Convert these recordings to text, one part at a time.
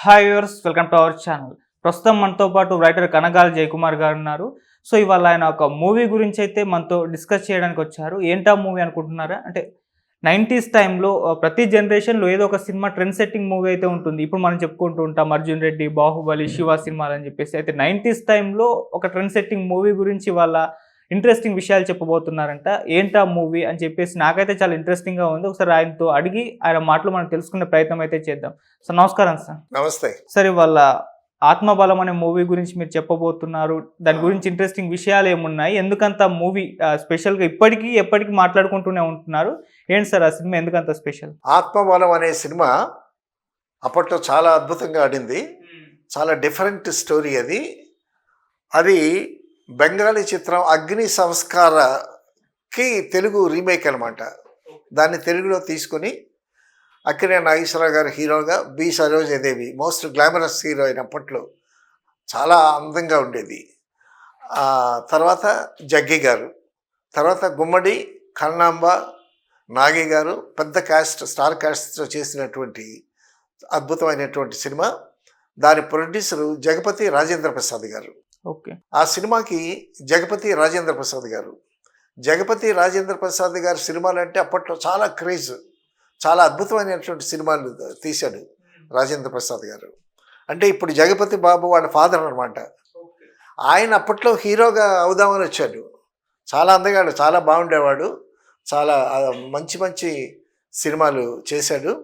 Hi viewers, welcome to our channel. ప్రస్తుతం మనతో పాటు రైటర్ కనగాల జయకుమార్ గారు ఉన్నారు. సో ఇవాళ ఆయన ఒక మూవీ గురించి అయితే మనతో డిస్కస్ చేయడానికి వచ్చారు. ఏంటా మూవీ అనుకుంటున్నారా? అంటే 90s టైంలో ప్రతి జనరేషన్‌లో ఏదో ఒక సినిమా ట్రెండ్ సెట్టింగ్ మూవీ అయితే ఉంటుంది. ఇప్పుడు మనం చెప్పుకుంటూ ఉంటాం 'అర్జున్ రెడ్డి', 'బాహుబలి', 'శివ' సినిమాలని చెప్పేసి. అయితే 90s టైంలో ఒక ట్రెండ్ సెట్టింగ్ మూవీ గురించి ఇవాళ ఇంట్రెస్టింగ్ విషయాలు చెప్పబోతున్నారంట. ఏంటా మూవీ అని చెప్పేసి నాకైతే చాలా ఇంట్రెస్టింగ్‌గా ఉంది. ఒకసారి ఆయనతో అడిగి ఆయన మాటలు మనం తెలుసుకునే ప్రయత్నం అయితే చేద్దాం. సార్ నమస్కారం సార్. నమస్తే. సార్ ఇవాళ 'ఆత్మబలం' అనే మూవీ గురించి మీరు చెప్పబోతున్నారు. దాని గురించి ఇంట్రెస్టింగ్ విషయాలు ఏమున్నాయి? ఎందుకంత మూవీ స్పెషల్‌గా ఇప్పటికీ ఎప్పటికీ మాట్లాడుకుంటూనే ఉంటున్నారు. ఏంటి సార్ ఆ సినిమా ఎందుకంత స్పెషల్? 'ఆత్మబలం' అనే సినిమా అప్పట్లో చాలా అద్భుతంగా ఆడింది. చాలా డిఫరెంట్ స్టోరీ అది. అది బెంగాలీ చిత్రం 'అగ్ని సంస్కార'కి తెలుగు రీమేక్ అనమాట. దాన్ని తెలుగులో తీసుకొని అక్కినేని నాగేశ్వరరావు గారు హీరోగా, B Sarojadevi most glamorous heroine అప్పట్లో. చాలా అందంగా ఉండేది. తర్వాత జగ్గి గారు, తర్వాత గుమ్మడి, కన్నాంబ, నాగి గారు, పెద్ద క్యాస్ట్, స్టార్ క్యాస్ట్తో చేసినటువంటి అద్భుతమైనటువంటి సినిమా. దాని ప్రొడ్యూసరు జగపతి రాజేంద్ర ప్రసాద్ గారు. ఓకే. ఆ సినిమాకి జగపతి రాజేంద్ర ప్రసాద్ గారు. జగపతి రాజేంద్ర ప్రసాద్ గారి సినిమాలు అంటే అప్పట్లో చాలా క్రేజ్. చాలా అద్భుతమైనటువంటి సినిమాలు తీశాడు రాజేంద్ర ప్రసాద్ గారు. అంటే ఇప్పుడు జగపతి బాబు వాళ్ళ ఫాదర్ అనమాట. ఆయన అప్పట్లో హీరోగా అవుదామని వచ్చాడు. చాలా అందగాడు, చాలా బాగుండేవాడు. చాలా మంచి మంచి సినిమాలు చేశాడు.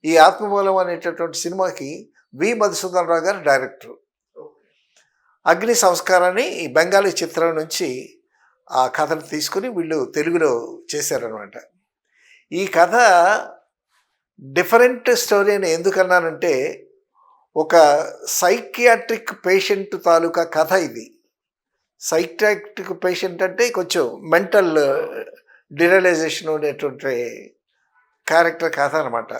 ఈ 'ఆత్మబలం' అనేటటువంటి సినిమాకి వి మధుసూదన్ రావు గారు డైరెక్టరు. 'అగ్ని సంస్కారాన్ని' ఈ బెంగాలీ చిత్రం నుంచి ఆ కథను తీసుకుని వీళ్ళు తెలుగులో చేశారనమాట. ఈ కథ డిఫరెంట్ స్టోరీ అని ఎందుకన్నానంటే, ఒక సైకియాట్రిక్ పేషెంట్ తాలూకా కథ ఇది. సైకియాట్రిక్ పేషెంట్ అంటే కొంచెం మెంటల్ డిరలైజేషన్ అనేటువంటి క్యారెక్టర్ కథ అనమాట.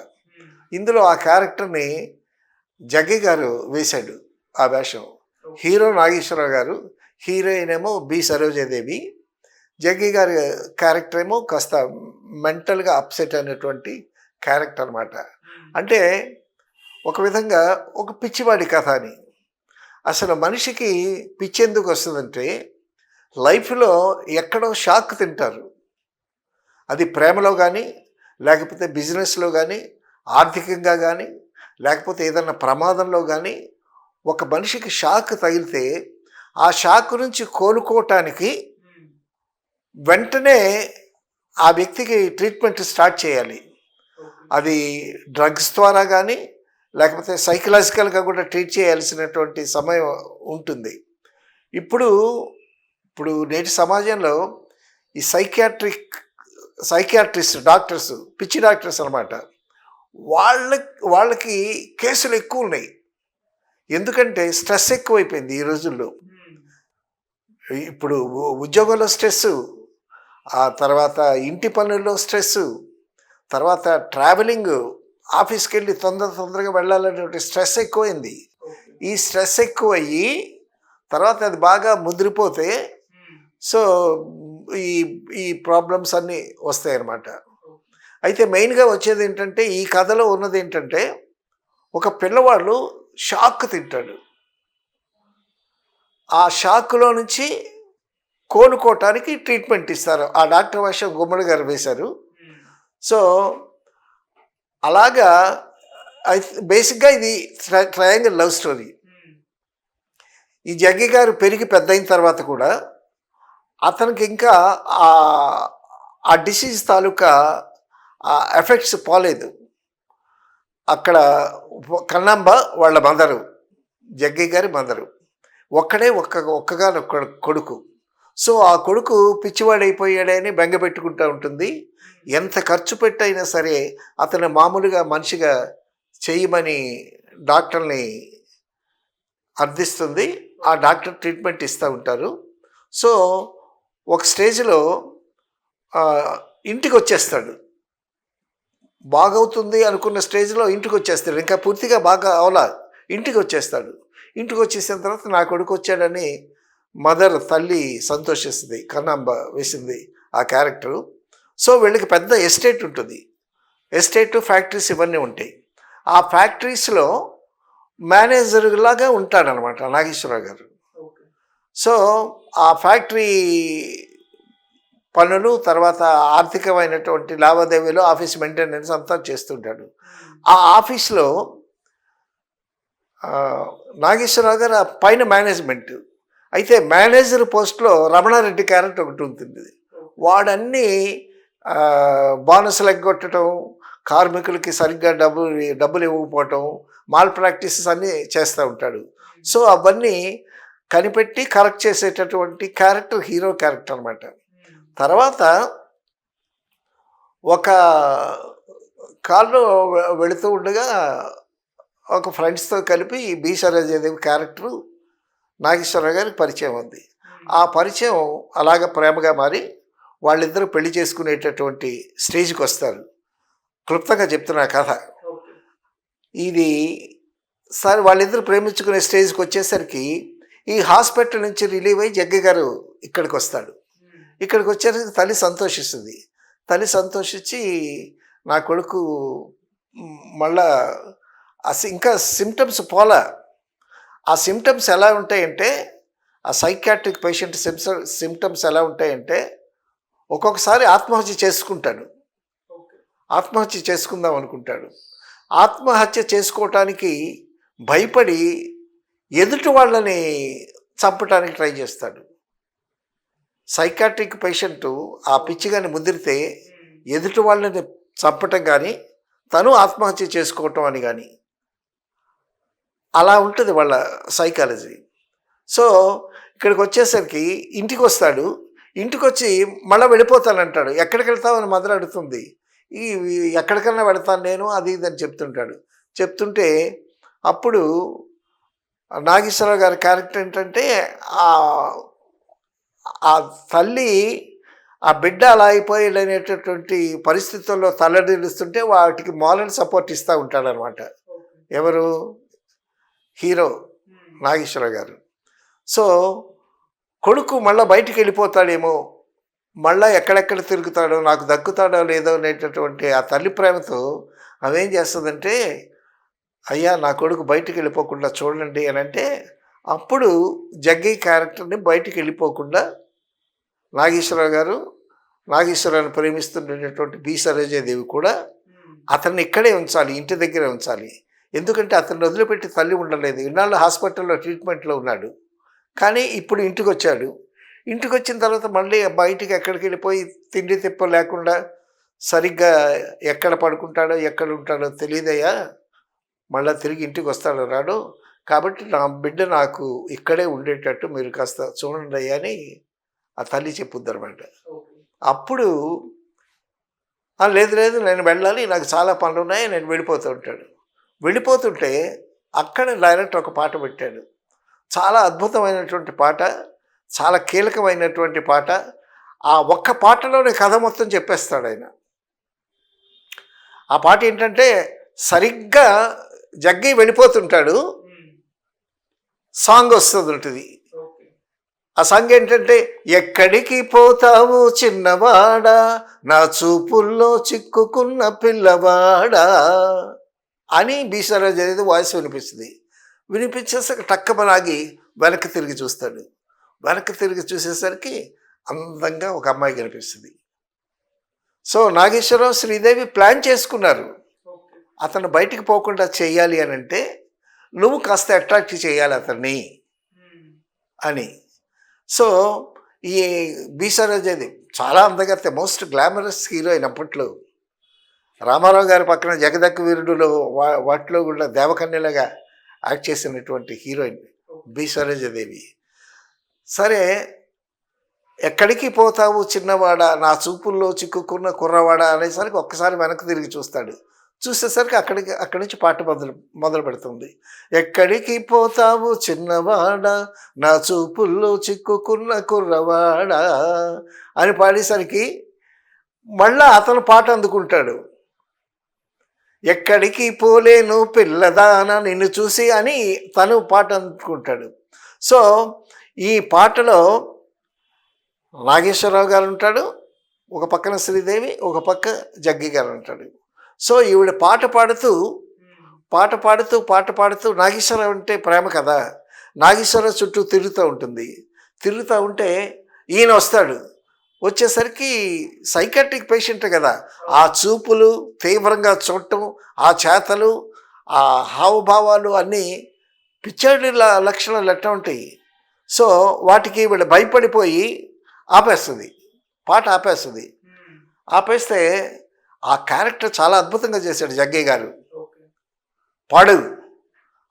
ఇందులో ఆ క్యారెక్టర్ని జగ్గి గారు వేశాడు ఆ వేషం. హీరో నాగేశ్వరరావు గారు, హీరోయిన్ ఏమో బి సరోజాదేవి. జగ్గి గారి క్యారెక్టర్ ఏమో కాస్త మెంటల్గా అప్సెట్ అయినటువంటి క్యారెక్టర్ అనమాట. అంటే ఒక విధంగా ఒక పిచ్చివాడి కథ అని. అసలు మనిషికి పిచ్చి ఎందుకు వస్తుందంటే, లైఫ్లో ఎక్కడో షాక్ తింటారు. అది ప్రేమలో కానీ, లేకపోతే బిజినెస్లో కానీ, ఆర్థికంగా కానీ, లేకపోతే ఏదన్నా ప్రమాదంలో కానీ ఒక మనిషికి షాక్ తగిలితే ఆ షాక్ నుంచి కోలుకోవటానికి వెంటనే ఆ వ్యక్తికి ట్రీట్మెంట్ స్టార్ట్ చేయాలి. అది డ్రగ్స్ ద్వారా కానీ, లేకపోతే సైకలాజికల్గా కూడా ట్రీట్ చేయాల్సినటువంటి సమయం ఉంటుంది. ఇప్పుడు నేటి సమాజంలో ఈ సైకియాట్రిస్ట్ డాక్టర్స్, పిచ్చి డాక్టర్స్ అనమాట, వాళ్ళకి కేసులు ఎక్కువ ఉన్నాయి. ఎందుకంటే స్ట్రెస్ ఎక్కువైపోయింది ఈ రోజుల్లో. ఇప్పుడు ఉద్యోగంలో స్ట్రెస్సు, ఆ తర్వాత ఇంటి పనుల్లో స్ట్రెస్సు, తర్వాత ట్రావెలింగ్, ఆఫీస్కి వెళ్ళి తొందరగా వెళ్ళాలనేటువంటి స్ట్రెస్ ఎక్కువైంది. ఈ స్ట్రెస్ ఎక్కువయ్యి తర్వాత అది బాగా ముదిరిపోతే సో ఈ ప్రాబ్లమ్స్ అన్నీ వస్తాయి అన్నమాట. అయితే మెయిన్గా వచ్చేది ఏంటంటే, ఈ కథలో ఉన్నది ఏంటంటే, ఒక పిల్లవాడు షాక్ తింటాడు. ఆ షాక్లో నుంచి కోలుకోవటానికి ట్రీట్మెంట్ ఇస్తారు. ఆ డాక్టర్ వేషం గుమ్మడి గారు వేశారు. సో అలాగా బేసిక్గా ఇది ట్రయాంగిల్ లవ్ స్టోరీ. ఈ జగ్గి గారు పెరిగి పెద్ద అయిన తర్వాత కూడా అతనికి ఇంకా ఆ డిసీజ్ తాలూకా ఎఫెక్ట్స్ పోలేదు. అక్కడ కన్నాంబ వాళ్ళ మదరు, జగ్గి గారి మదరు, ఒక్కగానొక్క కొడుకు. సో ఆ కొడుకు పిచ్చివాడైపోయాడని బెంగ పెట్టుకుంటూ ఉంటుంది. ఎంత ఖర్చు పెట్టైనా సరే అతను మామూలుగా మనిషిగా చేయమని డాక్టర్ని అర్థిస్తుంది. ఆ డాక్టర్ ట్రీట్మెంట్ ఇస్తూ ఉంటారు. సో ఒక స్టేజ్లో ఇంటికి వచ్చేస్తాడు. బాగవుతుంది అనుకున్న స్టేజ్లో ఇంటికి వచ్చేస్తాడు. ఇంకా పూర్తిగా బాగా అవలా, ఇంటికి వచ్చేస్తాడు. ఇంటికి వచ్చేసిన తర్వాత నా కొడుకు వచ్చాడని మదర్, తల్లి సంతోషిస్తుంది. కన్నాంబ వేసింది ఆ క్యారెక్టరు. సో వీళ్ళకి పెద్ద ఎస్టేట్ ఉంటుంది. ఎస్టేటు, ఫ్యాక్టరీస్ ఇవన్నీ ఉంటాయి. ఆ ఫ్యాక్టరీస్లో మేనేజర్ లాగా ఉంటాడనమాట నాగేశ్వరరావు గారు. సో ఆ ఫ్యాక్టరీ పనులు, తర్వాత ఆర్థికమైనటువంటి లావాదేవీలు, ఆఫీస్ మెయింటెనెన్స్ అంతా చేస్తుంటాడు. ఆ ఆఫీస్లో నాగేశ్వరరావు గారు ఆ పైన మేనేజ్మెంట్. అయితే మేనేజర్ పోస్ట్లో రమణారెడ్డి క్యారెక్టర్ ఒకటి ఉంటుంది. వాడన్నీ బోనస్లు ఎగ్గొట్టడం, కార్మికులకి సరిగ్గా డబ్బులు ఇవ్వకపోవటం, మాల్ ప్రాక్టీసెస్ అన్నీ చేస్తూ ఉంటాడు. సో అవన్నీ కనిపెట్టి కరెక్ట్ చేసేటటువంటి క్యారెక్టర్ హీరో క్యారెక్టర్ అనమాట. తర్వాత ఒక కారులో వెళుతూ ఉండగా ఒక ఫ్రెండ్స్తో కలిపి ఈ బి సరోజాదేవి క్యారెక్టరు నాగేశ్వరరావు గారికి పరిచయం ఉంది. ఆ పరిచయం అలాగ ప్రేమగా మారి వాళ్ళిద్దరూ పెళ్లి చేసుకునేటటువంటి స్టేజ్కి వస్తారు. క్లుప్తంగా చెప్తున్నా కథ. ఇది సరే వాళ్ళిద్దరు ప్రేమించుకునే స్టేజ్కి వచ్చేసరికి ఈ హాస్పిటల్ నుంచి రిలీవ్ అయ్యి జగ్గయ్య గారు ఇక్కడికి వస్తాడు. ఇక్కడికి వచ్చేసరికి తల్లి సంతోషిస్తుంది. తల్లి సంతోషించి నా కొడుకు మళ్ళా ఇంకా సిమ్టమ్స్ పోలా. ఆ సిమ్టమ్స్ ఎలా ఉంటాయంటే, ఆ సైకాట్రిక్ పేషెంట్ సిమ్టమ్స్ ఎలా ఉంటాయంటే, ఒక్కొక్కసారి ఆత్మహత్య చేసుకుంటాడు. ఆత్మహత్య చేసుకుందాం అనుకుంటాడు. ఆత్మహత్య చేసుకోవటానికి భయపడి ఎదుటి వాళ్ళని చంపటానికి ట్రై చేస్తాడు. సైకాట్రిక్ పేషెంట్ ఆ పిచ్చిగాని ముదిరితే ఎదుటి వాళ్ళని చంపటం కానీ, తను ఆత్మహత్య చేసుకోవటం అని కానీ, అలా ఉంటుంది వాళ్ళ సైకాలజీ. సో ఇక్కడికి వచ్చేసరికి ఇంటికి వస్తాడు. ఇంటికి వచ్చి మళ్ళీ వెళ్ళిపోతానంటాడు. ఎక్కడికి వెళ్తామని మదర్ అడుగుతుంది. ఎక్కడికన్నా వెళతాను నేను, అది ఇది అని చెప్తుంటాడు. చెప్తుంటే అప్పుడు నాగేశ్వరరావు గారి క్యారెక్టర్ ఏంటంటే, ఆ తల్లి ఆ బిడ్డ అలా అయిపోయాడు అనేటటువంటి పరిస్థితుల్లో తల్లడిల్లుస్తుంటే వాటికి మారల్ సపోర్ట్ ఇస్తూ ఉంటాడనమాట. ఎవరు? హీరో నాగేశ్వరరావు గారు. సో కొడుకు మళ్ళీ బయటికి వెళ్ళిపోతాడేమో, మళ్ళీ ఎక్కడెక్కడ తిరుగుతాడో, నాకు దక్కుతాడో లేదో అనేటటువంటి ఆ తల్లి ప్రేమతో అవేం చేస్తుందంటే, అయ్యా నా కొడుకు బయటికి వెళ్ళిపోకుండా చూడండి అని అంటే, అప్పుడు జగ్గయ్య క్యారెక్టర్ని బయటికి వెళ్ళిపోకుండా నాగేశ్వరరావు గారు, నాగేశ్వరరావుని ప్రేమిస్తున్నటువంటి బి సరోజాదేవి కూడా అతన్ని ఇక్కడే ఉంచాలి, ఇంటి దగ్గరే ఉంచాలి. ఎందుకంటే అతన్ని వదిలిపెట్టి తల్లి ఉండలేదు. ఇన్నాళ్ళు హాస్పిటల్లో ట్రీట్మెంట్లో ఉన్నాడు. కానీ ఇప్పుడు ఇంటికి వచ్చాడు. ఇంటికి వచ్చిన తర్వాత మళ్ళీ బయటికి ఎక్కడికి వెళ్ళిపోయి తిండి తిప్ప లేకుండా సరిగ్గా ఎక్కడ పడుకుంటాడో ఎక్కడ ఉంటాడో తెలియదయ్యా, మళ్ళీ తిరిగి ఇంటికి వస్తాడో రాడు, కాబట్టి నా బిడ్డ నాకు ఇక్కడే ఉండేటట్టు మీరు కాస్త చూడండి అయ్యా అని ఆ తల్లి చెప్పుద్ది అనమాట. అప్పుడు లేదు లేదు నేను వెళ్ళాలి, నాకు చాలా పనులు ఉన్నాయి, నేను వెళ్ళిపోతూ ఉంటాడు. వెళ్ళిపోతుంటే అక్కడ డైరెక్టర్ ఒక పాట పెట్టాడు. చాలా అద్భుతమైనటువంటి పాట, చాలా కీలకమైనటువంటి పాట. ఆ ఒక్క పాటలోనే కథ మొత్తం చెప్పేస్తాడు ఆయన. ఆ పాట ఏంటంటే, సరిగ్గా జగ్గయ్య వెళ్ళిపోతుంటాడు, సాంగ్ వస్తుంది ఉంటుంది. ఆ సాంగ్ ఏంటంటే, ఎక్కడికి పోతావు చిన్నవాడా, నా చూపుల్లో చిక్కుకున్న పిల్లవాడా అని బి సరోజాదేవి వాయిస్ వినిపిస్తుంది. వినిపించేసరికి టక్కమలాగి వెనక్కి తిరిగి చూస్తాడు. వెనక్కి తిరిగి చూసేసరికి అందంగా ఒక అమ్మాయి కనిపిస్తుంది. సో నాగేశ్వరరావు, శ్రీదేవి ప్లాన్ చేసుకున్నారు, అతను బయటికి పోకుండా చేయాలి అని అంటే నువ్వు కాస్త అట్రాక్ట్ చేయాలి అతన్ని అని. సో ఈ బి సరోజాదేవి చాలా అందగత్తె, మోస్ట్ గ్లామరస్ హీరోయిన్ అప్పట్లో. రామారావు గారి పక్కన జగదక్క వీరుడులో వాటిలో కూడా దేవకన్యలాగా యాక్ట్ చేసినటువంటి హీరోయిన్ బి సరోజాదేవి. సరే, ఎక్కడికి పోతావు చిన్నవాడ, నా చూపుల్లో చిక్కుకున్న కుర్రవాడ అనేసరికి ఒక్కసారి వెనక్కి తిరిగి చూస్తాడు. చూసేసరికి అక్కడి నుంచి పాట మొదలు పెడుతుంది. ఎక్కడికి పోతావు చిన్నవాడ, నా చూపుల్లో చిక్కుకున్న కుర్రవాడ అని పాడేసరికి మళ్ళా అతను పాట అందుకుంటాడు. ఎక్కడికి పోలేను పిల్లదాన నిన్ను చూసి అని తను పాట అందుకుంటాడు. సో ఈ పాటలో నాగేశ్వరరావు గారు ఉంటాడు, ఒక పక్కన శ్రీదేవి, ఒక పక్క జగ్గయ్య గారు ఉంటాడు. సో ఈవిడ పాట పాడుతూ పాట పాడుతూ నాగేశ్వరరావు అంటే ప్రేమ కదా, నాగేశ్వరరావు చుట్టూ తిరుగుతూ ఉంటే ఈయన వస్తాడు. వచ్చేసరికి సైకాట్రిక్ పేషెంట్ కదా, ఆ చూపులు తీవ్రంగా చూడటం, ఆ చేతలు, ఆ హావభావాలు అన్నీ పిచ్చాడి లక్షణాలు ఎట్లా ఉంటాయి. సో వాటికి వీళ్ళు భయపడిపోయి పాట ఆపేస్తుంది. ఆపేస్తే ఆ క్యారెక్టర్ చాలా అద్భుతంగా చేశాడు జగ్గయ్య గారు. పాడు,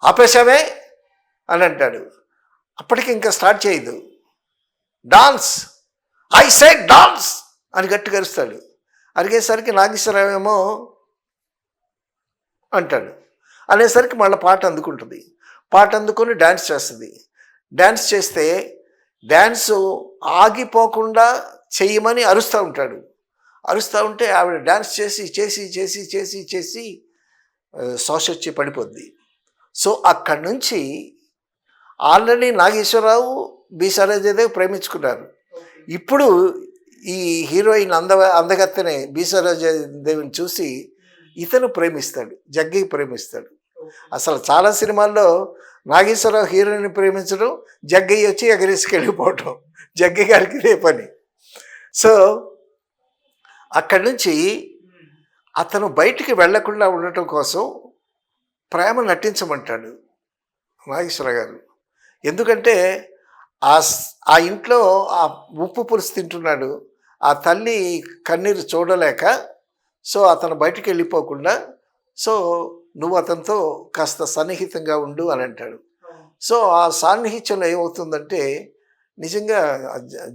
ఆపేశావే అని అంటాడు. అప్పటికి ఇంకా స్టార్ట్ చేయదు. డాన్స్, ఐ సెడ్ డాన్స్ అని గట్టిగా అరుస్తాడు. అరిగేసరికి నాగేశ్వరరావు ఏమో అంటాడు. అనేసరికి మళ్ళీ పాట అందుకుంటుంది. పాట అందుకొని డ్యాన్స్ చేస్తుంది. డ్యాన్స్ చేస్తే డ్యాన్సు ఆగిపోకుండా చెయ్యమని అరుస్తూ ఉంటాడు. అరుస్తూ ఉంటే ఆవిడ డ్యాన్స్ చేసి చేసి చేసి చేసి చేసి శ్వాస వచ్చి పడిపోద్ది. సో అక్కడి నుంచి ఆల్రెడీ నాగేశ్వరరావు బి సరోజాదేవి ప్రేమించుకున్నారు. ఇప్పుడు ఈ హీరోయిన్ అందగత్తెనే బి సరోజాదేవిని చూసి ఇతను ప్రేమిస్తాడు, జగ్గయ్య ప్రేమిస్తాడు. అసలు చాలా సినిమాల్లో నాగేశ్వరరావు హీరోయిన్ ప్రేమించడం, జగ్గయ్య వచ్చి ఎగరేసుకెళ్ళిపోవటం జగ్గయ్య గారికి ఇదే పని. సో అక్కడి నుంచి అతను బయటికి వెళ్లకుండా ఉండటం కోసం ప్రేమ నటించమంటాడు నాగేశ్వర గారు. ఎందుకంటే ఆ ఇంట్లో ఆ ఉప్పు పులుసు తింటున్నాడు, ఆ తల్లి కన్నీరు చూడలేక, సో అతను బయటికి వెళ్ళిపోకుండా, సో నువ్వు అతనితో కాస్త సన్నిహితంగా ఉండు అని అంటాడు. సో ఆ సాన్నిహిత్యంలో ఏమవుతుందంటే నిజంగా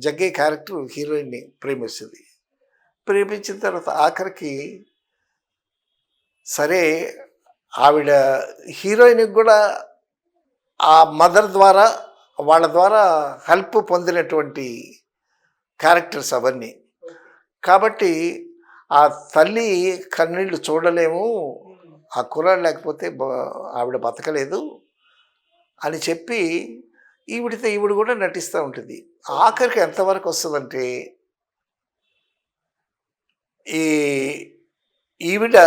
జగ్గయ్య క్యారెక్టర్ హీరోయిన్ని ప్రేమిస్తుంది. ప్రేమించిన తర్వాత ఆఖరికి సరే ఆవిడ హీరోయిన్కి కూడా ఆ మదర్ ద్వారా వాళ్ళ ద్వారా హెల్ప్ పొందినటువంటి క్యారెక్టర్స్ అవన్నీ. కాబట్టి ఆ తల్లి కన్నీళ్ళు చూడలేము, ఆ కుర్రాడు లేకపోతే ఆవిడ బతకలేదు అని చెప్పి ఈవిడ కూడా నటిస్తూ ఉంటుంది. ఆఖరికి ఎంతవరకు వస్తుందంటే ఈవిడ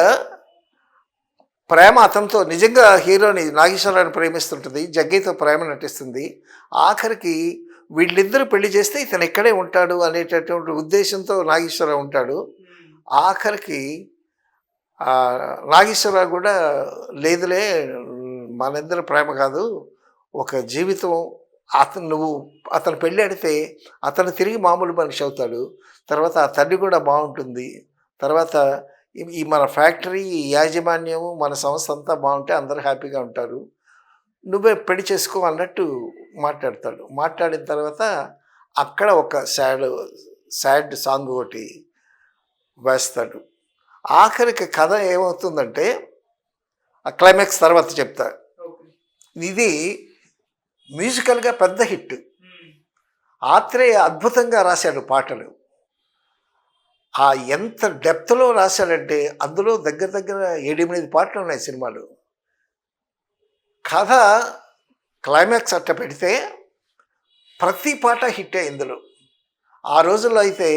ప్రేమ అతనితో నిజంగా హీరోని నాగేశ్వరరావుని ప్రేమిస్తుంటుంది, జగ్గయ్యతో ప్రేమ నటిస్తుంది. ఆఖరికి వీళ్ళిద్దరూ పెళ్లి చేస్తే ఇతను ఇక్కడే ఉంటాడు అనేటటువంటి ఉద్దేశంతో నాగేశ్వరరావు ఉంటాడు. ఆఖరికి నాగేశ్వరరావు కూడా లేదులే, మనిద్దరు ప్రేమ కాదు, ఒక జీవితం, అతను పెళ్ళి ఆడితే అతను తిరిగి మామూలు మనిషి అవుతాడు, తర్వాత ఆ తల్లి కూడా బాగుంటుంది, తర్వాత ఈ మన ఫ్యాక్టరీ యాజమాన్యము మన సంస్థ అంతా బాగుంటే అందరూ హ్యాపీగా ఉంటారు, నువ్వే పెళ్లి చేసుకో అన్నట్టు మాట్లాడతాడు. మాట్లాడిన తర్వాత అక్కడ ఒక సాడ్ సాంగ్ ఒకటి వేస్తాడు. ఆఖరికి కథ ఏమవుతుందంటే ఆ క్లైమాక్స్ తర్వాత చెప్తా. ఇది మ్యూజికల్గా పెద్ద హిట్. ఆత్రేయ అద్భుతంగా రాశాడు పాటలు. ఆ ఎంత డెప్త్లో రాశాడంటే అందులో దగ్గర 7-8 పాటలు ఉన్నాయి సినిమాలు. కథ క్లైమాక్స్ అట్ట పెడితే ప్రతి పాట హిట్టే ఇందులో. ఆ రోజుల్లో అయితే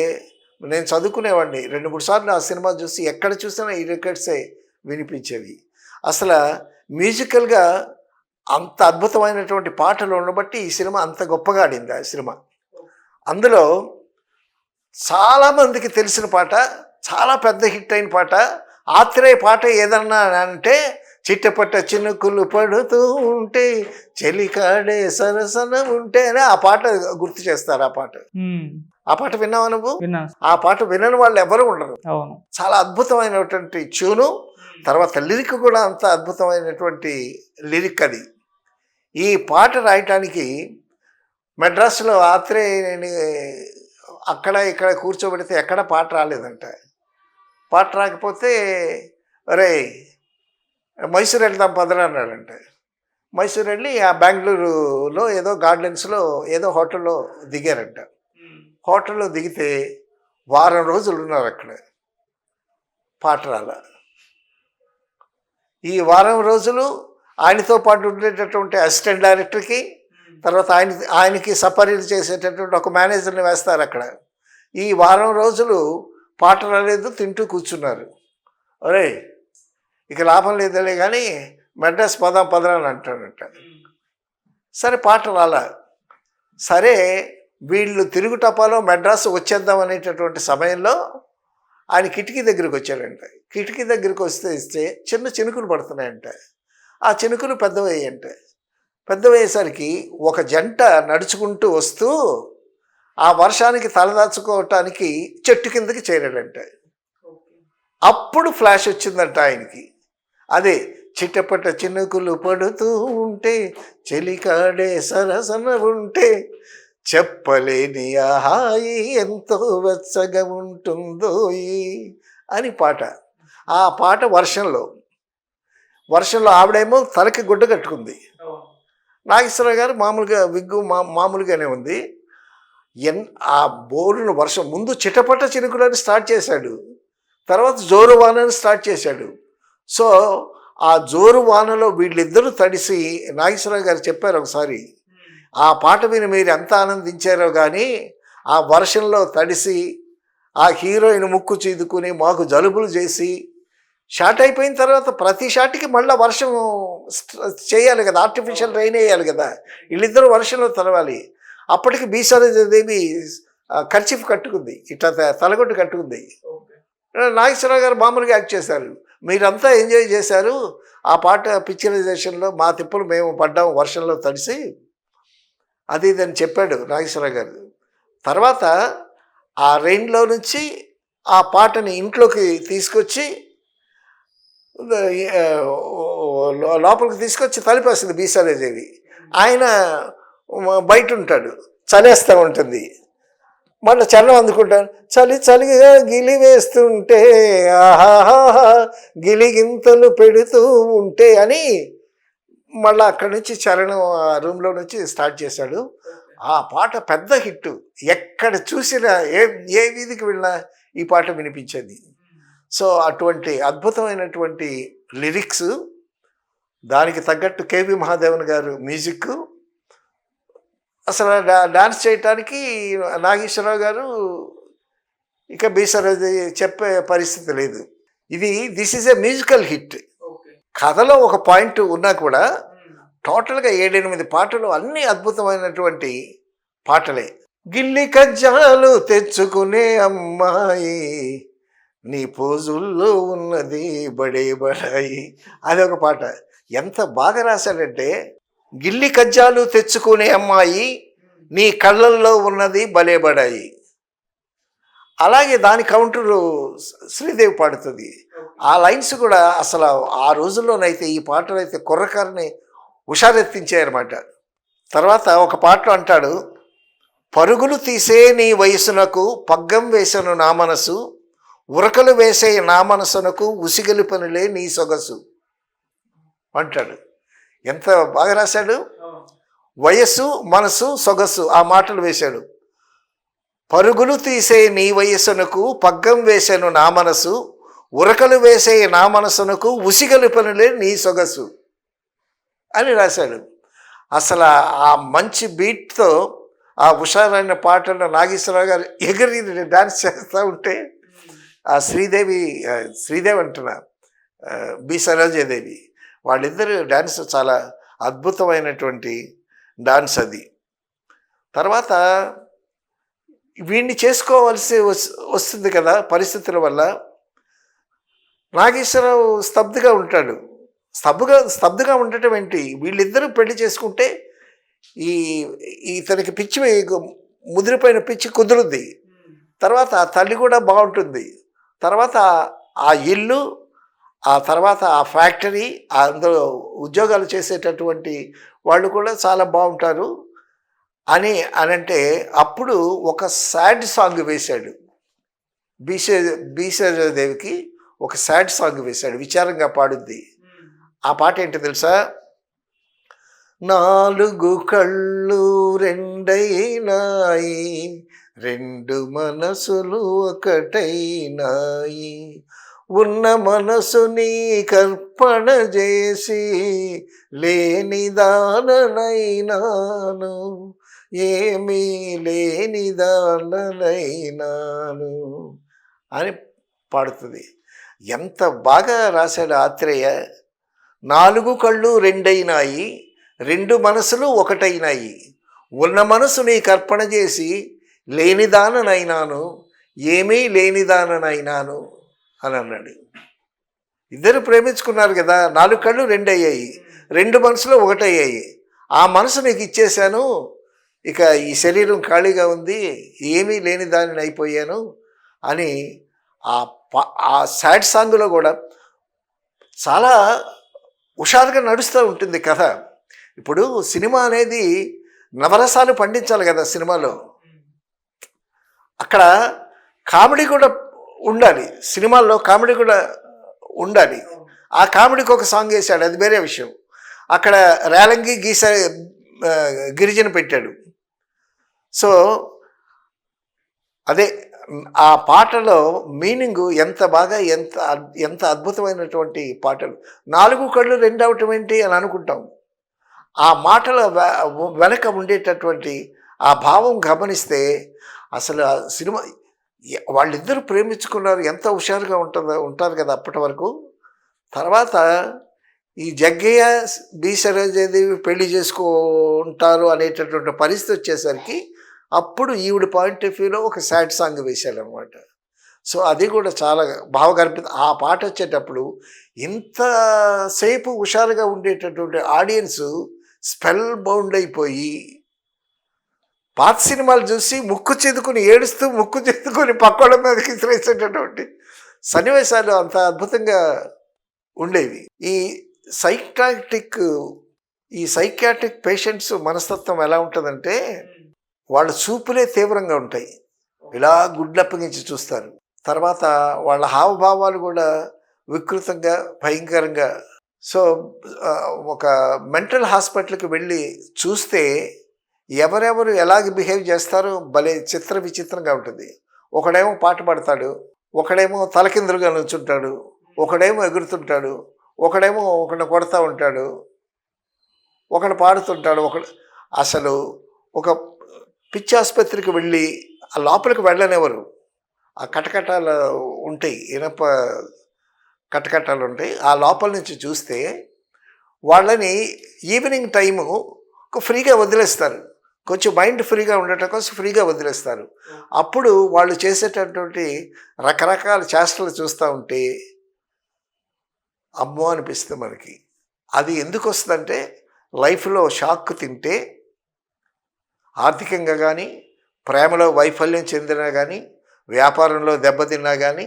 నేను చదువుకునేవాడిని, 2-3 సార్లు ఆ సినిమా చూసి ఎక్కడ చూసినా ఈ రికార్డ్సే వినిపించేవి. అసలు మ్యూజికల్గా అంత అద్భుతమైనటువంటి పాటలు ఉండబట్టి ఈ సినిమా అంత గొప్పగా ఆడింది. ఆ సినిమా అందులో చాలామందికి తెలిసిన పాట, చాలా పెద్ద హిట్ అయిన పాట. ఆత్రేయ పాట ఏదన్నా అంటే చిట్టపట్ట చినుకులు పడుతూ ఉంటే చెలికాడే సరసన ఉంటే అని ఆ పాట గుర్తు చేస్తారు. ఆ పాట విన్నావా నువ్వు? ఆ పాట వినని వాళ్ళు ఎవరు ఉండరు. చాలా అద్భుతమైనటువంటి ట్యూను, తర్వాత లిరిక్ కూడా అంత అద్భుతమైనటువంటి లిరిక్ అది. ఈ పాట రాయటానికి మెడ్రాస్లో ఆత్రేయని అక్కడ ఇక్కడ కూర్చోబెడితే ఎక్కడ పాట రాలేదంట. పాట రాకపోతే అరే మైసూర్ వెళ్దాం పదరా అన్నాడంట. మైసూర్ వెళ్ళి ఆ బెంగళూరులో ఏదో గార్డెన్స్లో ఏదో హోటల్లో దిగారంట. హోటల్లో దిగితే వారం రోజులు ఉన్నారు అక్కడ, పాట రాల. ఈ వారం రోజులు ఆయనతో పాటు ఉండేటటువంటి అసిస్టెంట్ డైరెక్టర్కి, తర్వాత ఆయనకి సపర్యలు చేసేటటువంటి ఒక మేనేజర్ని వేస్తారు అక్కడ. ఈ వారం రోజులు పాట రాలేదు, తింటూ కూర్చున్నారు. ఒరే ఇక లాభం లేదులే కానీ మెడ్రాస్ పదాం పదరా అని అంటాడంట. సరే పాట రాలా. సరే వీళ్ళు తిరుగు టపాలో మెడ్రాస్ వచ్చేద్దాం అనేటటువంటి సమయంలో ఆయన కిటికీ దగ్గరికి వచ్చాడంట. కిటికీ దగ్గరికి ఇస్తే చిన్న చినుకులు పడుతున్నాయంట. ఆ చినుకులు పెద్దవయ్యాయంట. పెద్దవయ్యేసరికి ఒక జంట నడుచుకుంటూ వస్తూ ఆ వర్షానికి తలదాచుకోవటానికి చెట్టు కిందకి చేరాడంట. అప్పుడు ఫ్లాష్ వచ్చిందంట ఆయనకి. అదే చిట్టపట్ట చినుకులు పడుతూ ఉంటే చెలికాడే సరసన ఉంటే చెప్పలేని ఆ హాయి ఎంతో వెచ్చగా ఉంటుందో అని పాట. ఆ పాట వర్షంలో ఆవిడేమో తలకి గుడ్డ కట్టుకుంది. నాగేశ్వరరావు గారు మామూలుగా విగ్గు మామూలుగానే ఉంది. ఆ బోరున వర్షం ముందు చిటపట చినుకులని స్టార్ట్ చేశాడు, తర్వాత జోరు వానని స్టార్ట్ చేశాడు. సో ఆ జోరు వానలో వీళ్ళిద్దరూ తడిసి నాగేశ్వరరావు గారు చెప్పారు ఒకసారి, ఆ పాట విని మీరు ఎంత ఆనందించారో కానీ ఆ వర్షంలో తడిసి ఆ హీరోయిన్ ముక్కు చీదుకుని మాకు జలుబులు చేసి షాట్ అయిపోయిన తర్వాత ప్రతి షాట్కి మళ్ళీ వర్షం చేయాలి కదా, ఆర్టిఫిషియల్ రైన్ వేయాలి కదా, వీళ్ళిద్దరూ వర్షంలో తడవాలి. అప్పటికి బీసరదేవి కర్చీఫ్ కట్టుకుంది, ఇట్లా తలగొట్టు కట్టుకుంది. నాగేశ్వరరావు గారు మామూలుగా యాక్ట్ చేశారు. మీరంతా ఎంజాయ్ చేశారు ఆ పాట పిక్చరైజేషన్లో, మా తిప్పలు మేము పడ్డాము వర్షంలో తడిసి, అది ఇదని చెప్పాడు నాగేశ్వరరావు గారు. తర్వాత ఆ రెయిన్లో నుంచి ఆ పాటని ఇంట్లోకి తీసుకొచ్చి లోపలికి తీసుకొచ్చి తలిపేస్తుంది బీసరదేవి. ఆయన బయట ఉంటాడు, చలేస్తూ ఉంటుంది. మళ్ళీ చల్లం అందుకుంటాను, చలిగా గిలి వేస్తుంటే ఆహాహా గిలిగింతలు పెడుతూ ఉంటే అని మళ్ళీ అక్కడి నుంచి చరణం రూమ్లో నుంచి స్టార్ట్ చేశాడు. ఆ పాట పెద్ద హిట్. ఎక్కడ చూసినా ఏ వీధికి వెళ్ళినా ఈ పాట వినిపించేది. సో అటువంటి అద్భుతమైనటువంటి లిరిక్స్, దానికి తగ్గట్టు కేవి మహాదేవన్ గారు మ్యూజిక్. అసలు డాన్స్ చేయటానికి నాగేశ్వరరావు గారు ఇక బీసరది చెప్పే పరిస్థితి లేదు. This is a musical hit. కథలో ఒక పాయింట్ ఉన్నా కూడా టోటల్గా 7-8 పాటలు అన్నీ అద్భుతమైనటువంటి పాటలే. గిల్లి కజ్జాలు తెచ్చుకునే అమ్మాయి నీ పోజుల్లో ఉన్నది బడే బడాయి, అదొక పాట. ఎంత బాగా రాశాడంటే, గిల్లి కజ్జాలు తెచ్చుకునే అమ్మాయి నీ కళ్ళల్లో ఉన్నది భలే బడాయి. అలాగే దాని కౌంటరు శ్రీదేవి పాడుతుంది. ఆ లైన్స్ కూడా అసలు ఆ రోజుల్లోనైతే ఈ పాటలు అయితే కుర్రకారుని హుషారెత్తించాయన్నమాట. తర్వాత ఒక పాటలో అంటాడు, పరుగులు తీసే నీ వయసునకు పగ్గం వేసను నా మనసు, ఉరకలు వేసే నా మనసునకు ఉసిగలి పనులే నీ సొగసు అంటాడు. ఎంత బాగా రాశాడు. వయస్సు, మనసు, సొగసు ఆ మాటలు వేశాడు. పరుగులు తీసే నీ వయస్సునకు పగ్గం వేసాను నా మనసు, ఉరకలు వేసే నా మనసునకు ఉసిగలి పనులే నీ సొగసు అని రాశాడు. అసలు ఆ మంచి బీట్తో ఆ హుషారైన పాటల్లో నాగేశ్వరరావు గారు ఎగిరి డాన్స్ చేస్తూ ఉంటే ఆ శ్రీదేవి అంటున్నా బి సరోజాదేవి, వాళ్ళిద్దరు డాన్స్ చాలా అద్భుతమైనటువంటి డాన్స్ అది. తర్వాత వీడిని చేసుకోవాల్సి వస్తుంది కదా పరిస్థితుల వల్ల. నాగేశ్వరరావు స్తబ్దుగా ఉంటాడు. స్తబ్దుగా ఉండటం ఏంటి, వీళ్ళిద్దరూ పెళ్లి చేసుకుంటే ఇతనికి పిచ్చి ముదిరిపోయిన పిచ్చి కుదురుద్ది. తర్వాత ఆ తల్లి కూడా బాగుంటుంది. తర్వాత ఆ ఇల్లు, ఆ తర్వాత ఆ ఫ్యాక్టరీ, అందులో ఉద్యోగాలు చేసేటటువంటి వాళ్ళు కూడా చాలా బాగుంటారు అంటే అప్పుడు ఒక సాడ్ సాంగ్ వేశాడు. బీసరదేవికి ఒక సాడ్ సాంగ్ వేశాడు, విచారంగా పాడుద్ది. ఆ పాట ఏంటో తెలుసా? 4 కళ్ళు రెండైనాయి, 2 మనసులు ఒకటైనాయి, ఉన్న మనసుని కర్పణ చేసి లేని దాననైనాను, ఏమీ లేని దాననైనాను అని పాడుతుంది. ఎంత బాగా రాశాడు ఆత్రేయ. నాలుగు కళ్ళు రెండైనాయి, రెండు మనసులు ఒకటైనాయి, ఉన్న మనసు నీ కర్పణ చేసి లేనిదాననైనాను, ఏమీ లేనిదాననైనాను అని అన్నాడు. ఇద్దరు ప్రేమించుకున్నారు కదా, నాలుగు కళ్ళు రెండు అయ్యాయి, రెండు మనసులు ఒకటయ్యాయి. ఆ మనసు నీకు ఇచ్చేశాను, ఇక ఈ శరీరం ఖాళీగా ఉంది, ఏమీ లేని దానిని అయిపోయాను అని ఆ సాడ్ సాంగ్లో కూడా చాలా హుషారుగా నడుస్తూ ఉంటుంది కథ. ఇప్పుడు సినిమా అనేది నవరసాలు పండించాలి కదా సినిమాలో. అక్కడ కామెడీ కూడా ఉండాలి, సినిమాల్లో కామెడీ కూడా ఉండాలి. ఆ కామెడీకి ఒక సాంగ్ వేశాడు, అది వేరే విషయం. అక్కడ రేలంగి గిరిజన పెట్టాడు. సో అదే ఆ పాటలో మీనింగు ఎంత బాగా ఎంత అద్భుతమైనటువంటి పాటలు. నాలుగు కళ్ళు రెండు అవటం ఏంటి అని అనుకుంటాం. ఆ మాటల వెనక ఉండేటటువంటి ఆ భావం గమనిస్తే అసలు ఆ సినిమా వాళ్ళిద్దరూ ప్రేమించుకున్నారు, ఎంత హుషారుగా ఉంటారు కదా అప్పటి వరకు. తర్వాత ఈ జగ్గయ్య బి సరోజాదేవి పెళ్లి చేసుకుంటారు అనేటటువంటి పరిస్థితి వచ్చేసరికి అప్పుడు ఈవిడ పాయింట్ ఆఫ్ వ్యూలో ఒక సాడ్ సాంగ్ వేశాడు అనమాట. సో అది కూడా చాలా భావగర్భిత. ఆ పాట వచ్చేటప్పుడు ఇంతసేపు హుషారుగా ఉండేటటువంటి ఆడియన్స్ స్పెల్ బౌండ్ అయిపోయి పాత సినిమాలు చూసి ముక్కు చెదుకుని పక్కోళ్ళ మీదకి ఇసిరేసేటటువంటి సన్నివేశాలు అంత అద్భుతంగా ఉండేవి. ఈ సైకాట్రిక్ పేషెంట్స్ మనస్తత్వం ఎలా ఉంటుందంటే వాళ్ళ చూపులే తీవ్రంగా ఉంటాయి, ఇలా గుడ్లప్పగించి చూస్తారు. తర్వాత వాళ్ళ హావభావాలు కూడా వికృతంగా భయంకరంగా. సో ఒక మెంటల్ హాస్పిటల్కి వెళ్ళి చూస్తే ఎవరెవరు ఎలాగ బిహేవ్ చేస్తారో భలే విచిత్రంగా ఉంటుంది. ఒకడేమో పాట పాడతాడు, ఒకడేమో తలకిందులుగా నుంచుంటాడు, ఒకడేమో ఎగురుతుంటాడు, ఒకడేమో ఒకడిని కొడతా ఉంటాడు, ఒకడు పాడుతుంటాడు. అసలు ఒక పిచ్చి ఆసుపత్రికి వెళ్ళి ఆ లోపలికి వెళ్ళనివ్వరు. ఆ కటకటాలు ఉంటాయి, ఇనప కటకటాలు ఉంటాయి. ఆ లోపల నుంచి చూస్తే వాళ్ళని ఈవినింగ్ టైము ఫ్రీగా వదిలేస్తారు, కొంచెం మైండ్ ఫ్రీగా ఉండటం కోసం ఫ్రీగా వదిలేస్తారు. అప్పుడు వాళ్ళు చేసేటటువంటి రకరకాల చేష్టలు చూస్తూ ఉంటే అమ్మో అనిపిస్తుంది మనకి. అది ఎందుకు వస్తుందంటే లైఫ్లో షాక్ తింటే, ఆర్థికంగా కానీ, ప్రేమలో వైఫల్యం చెందినా కానీ, వ్యాపారంలో దెబ్బతిన్నా కానీ,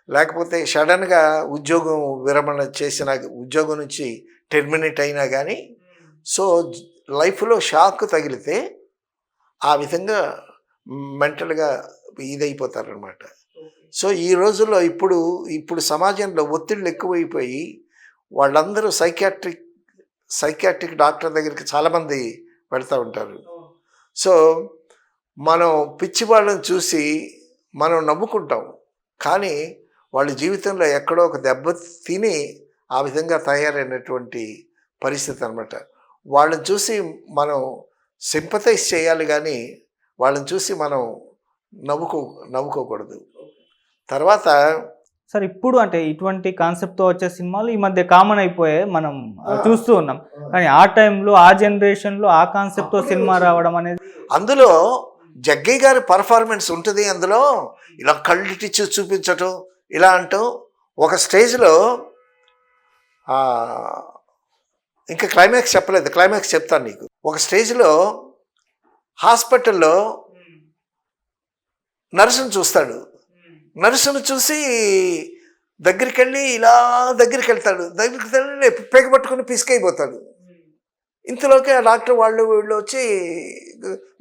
లేకపోతే సడన్గా ఉద్యోగం విరమణ చేసిన, ఉద్యోగం నుంచి టెర్మినేట్ అయినా కానీ, సో లైఫ్లో షాక్ తగిలితే ఆ విధంగా మెంటల్గా ఇదైపోతారనమాట. సో ఈ రోజుల్లో ఇప్పుడు సమాజంలో ఒత్తిళ్ళు ఎక్కువైపోయి వాళ్ళందరూ సైకాట్రిక్ డాక్టర్ దగ్గరికి చాలామంది వెళ్తూ ఉంటారు. సో మనం పిచ్చి వాళ్ళని చూసి మనం నవ్వుకుంటాం, కానీ వాళ్ళ జీవితంలో ఎక్కడో ఒక దెబ్బ తిని ఆ విధంగా తయారైనటువంటి పరిస్థితి అనమాట. వాళ్ళని చూసి మనం సింపథైజ్ చేయాలి, కానీ వాళ్ళని చూసి మనం నవ్వుకోకూడదు. తర్వాత సార్ ఇప్పుడు అంటే ఇటువంటి కాన్సెప్ట్తో వచ్చే సినిమాలు ఈ మధ్య కామన్ అయిపోయాయి, మనం చూస్తూ ఉన్నాం. కానీ ఆ టైంలో, ఆ జనరేషన్లో ఆ కాన్సెప్ట్తో సినిమా రావడం అనేది, అందులో జగ్గయ్య గారి పర్ఫార్మెన్స్ ఉంటుంది. అందులో ఇలా కళ్ళిటి చూపించటం, ఇలా అంటాం. ఒక స్టేజ్లో ఇంకా క్లైమాక్స్ చెప్పలేదు, క్లైమాక్స్ చెప్తాను నీకు. ఒక స్టేజ్లో హాస్పిటల్లో నర్సును చూస్తాడు. నర్సును చూసి దగ్గరికి వెళ్ళి ఇలా దగ్గరికి వెళ్ళి పేక పట్టుకుని పిసికైపోతాడు. ఇంతలోకి ఆ డాక్టర్ వీళ్ళు వచ్చి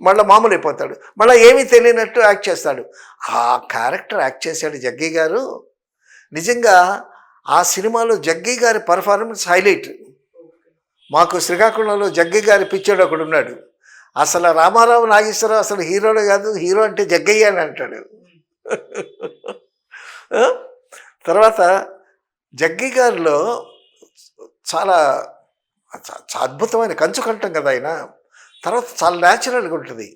మళ్ళీ మామూలు అయిపోతాడు. మళ్ళీ ఏమీ తెలియనట్టు యాక్ట్ చేస్తాడు. ఆ క్యారెక్టర్ యాక్ట్ చేశాడు జగ్గయ్య గారు. నిజంగా ఆ సినిమాలో జగ్గయ్య గారి పర్ఫార్మెన్స్ హైలైట్. మాకు శ్రీకాకుళంలో జగ్గయ్య గారి పిక్చర్ ఒకడు ఉన్నాడు. అసలు రామారావు నాగేశ్వరరావు అసలు హీరోనే కాదు, హీరో అంటే జగ్గయ్య అని అంటాడు. తర్వాత జగ్గయ్య గారిలో చాలా అద్భుతమైన కంచుకంఠం కదా ఆయన. తర్వాత చాలా న్యాచురల్గా ఉంటుంది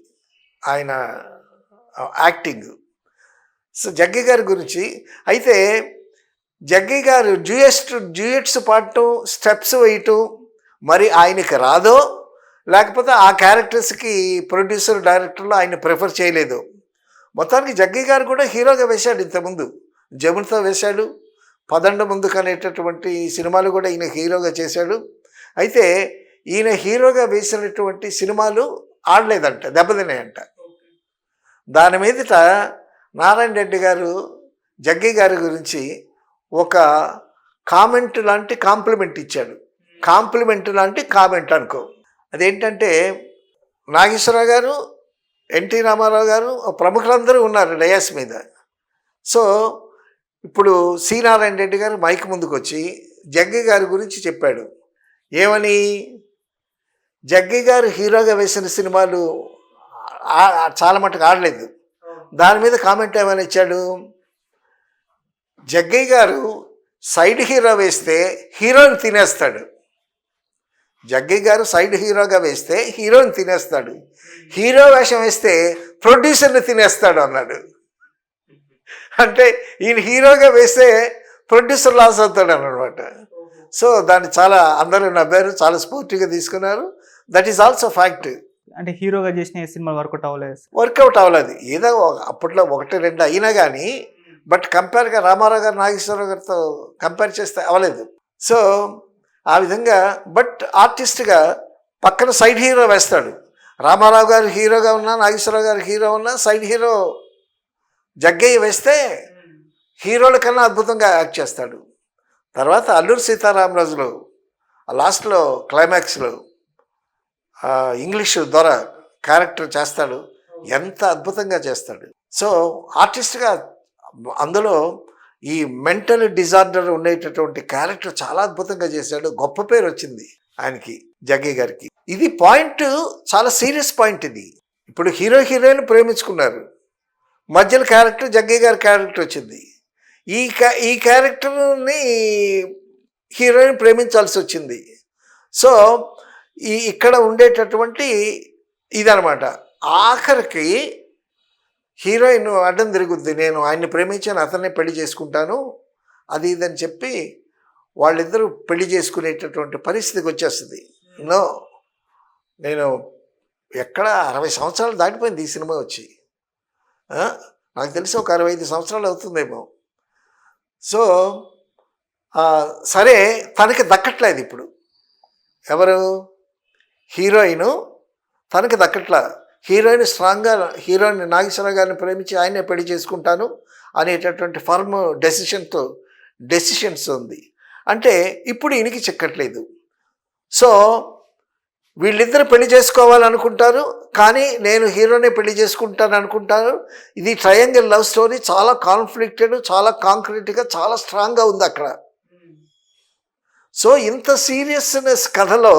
ఆయన యాక్టింగ్. సో జగ్గయ్య గారి గురించి అయితే జగ్గీ గారు డ్యూయట్స్ పాడటం, స్టెప్స్ వేయటం మరి ఆయనకి రాదో, లేకపోతే ఆ క్యారెక్టర్స్కి ప్రొడ్యూసర్ డైరెక్టర్లు ఆయన ప్రిఫర్ చేయలేదు. మొత్తానికి జగ్గీ గారు కూడా హీరోగా వేశాడు. ఇంతకుముందు జమునతో వేశాడు, పదండ ముందుకు అనేటటువంటి సినిమాలు కూడా ఈయన హీరోగా చేశాడు. అయితే ఈయన హీరోగా వేసినటువంటి సినిమాలు ఆడలేదంట, దెబ్బతిన్నాయంట. దాని మీదట నారాయణ రెడ్డి గారు జగ్గీ గారి గురించి ఒక కామెంట్ లాంటి కాంప్లిమెంట్ ఇచ్చాడు. కాంప్లిమెంట్ లాంటి కామెంట్ అనుకో. అదేంటంటే నాగేశ్వరరావు గారు, ఎన్టీ రామారావు గారు, ప్రముఖులందరూ ఉన్నారు డయాస్ మీద. సో ఇప్పుడు సి నారాయణ రెడ్డి గారు మైక్ ముందుకు వచ్చి జగ్గీ గారి గురించి చెప్పాడు. ఏమని? జగ్గీ గారు హీరోగా వేసిన సినిమాలు చాలా మటుకు ఆడలేదు. దాని మీద కామెంట్ ఏమని ఇచ్చాడు? జగ్గయ్య గారు సైడ్ హీరో వేస్తే హీరోని తినేస్తాడు. జగ్గయ్య గారు సైడ్ హీరోగా వేస్తే హీరోని తినేస్తాడు, హీరో వేషం వేస్తే ప్రొడ్యూసర్ని తినేస్తాడు అన్నాడు. అంటే ఈయన హీరోగా వేస్తే ప్రొడ్యూసర్ లాస్ అవుతాడు అన్నమాట. సో దాన్ని చాలా అందరూ నవ్వారు, చాలా స్పోర్టివ్గా తీసుకున్నారు. That is also fact. అంటే హీరోగా చేసిన సినిమా వర్కౌట్ అవ్వలేదు. ఏదో అప్పట్లో 1-2 అయినా కానీ, బట్ కంపేర్గా రామారావు గారు నాగేశ్వరరావు గారితో కంపేర్ చేస్తే అవ్వలేదు. సో ఆ విధంగా బట్ ఆర్టిస్ట్గా పక్కన సైడ్ హీరో వేస్తాడు. రామారావు గారు హీరోగా ఉన్నా, నాగేశ్వరరావు గారు హీరో ఉన్నా, సైడ్ హీరో జగ్గయ్య వేస్తే హీరోల కన్నా అద్భుతంగా యాక్ట్ చేస్తాడు. తర్వాత అల్లూరి సీతారామరాజులో లాస్ట్లో క్లైమాక్స్లో ఇంగ్లీష్ ద్వారా క్యారెక్టర్ చేస్తాడు, ఎంత అద్భుతంగా చేస్తాడు. సో ఆర్టిస్ట్గా అందులో ఈ మెంటల్ డిజార్డర్ ఉండేటటువంటి క్యారెక్టర్ చాలా అద్భుతంగా చేశాడు. గొప్ప పేరు వచ్చింది ఆయనకి, జగ్గయ్య గారికి. ఇది పాయింట్, చాలా సీరియస్ పాయింట్ ఇది. ఇప్పుడు హీరోయిన్ ప్రేమించుకున్నారు, మధ్యలో క్యారెక్టర్ జగ్గయ్య గారి క్యారెక్టర్ వచ్చింది. ఈ క్యారెక్టర్ని హీరోయిన్ ప్రేమించాల్సి వచ్చింది. సో ఇక్కడ ఉండేటటువంటి ఇదనమాట. ఆఖరికి హీరోయిన్ అడ్డం తిరుగుద్ది, నేను ఆయన్ని ప్రేమించాను, అతన్నే పెళ్లి చేసుకుంటాను, అది ఇదని చెప్పి వాళ్ళిద్దరూ పెళ్లి చేసుకునేటటువంటి పరిస్థితికి వచ్చేస్తుంది. నేను ఎక్కడ 60 సంవత్సరాలు దాటిపోయింది ఈ సినిమా వచ్చి. నాకు తెలిసి ఒక 65 సంవత్సరాలు అవుతుందేమో. సో సరే, తనకి దక్కట్లేదు ఇప్పుడు. ఎవరు? హీరోయిన్ తనకి దక్కట్లా. హీరోయిన్ స్ట్రాంగ్గా హీరోయిన్ నాగేశ్వరరావు గారిని ప్రేమించి ఆయనే పెళ్లి చేసుకుంటాను అనేటటువంటి ఫర్మ్ డెసిషన్స్ ఉంది. అంటే ఇప్పుడు ఈయనకి చిక్కట్లేదు. సో వీళ్ళిద్దరు పెళ్లి చేసుకోవాలనుకుంటారు, కానీ నేను హీరోనే పెళ్లి చేసుకుంటాను అనుకుంటాను. ఇది ట్రయాంగిల్ లవ్ స్టోరీ, చాలా కాన్ఫ్లిక్టెడ్, చాలా కాంక్రీట్గా, చాలా స్ట్రాంగ్గా ఉంది అక్కడ. సో ఇంత సీరియస్నెస్ కథలో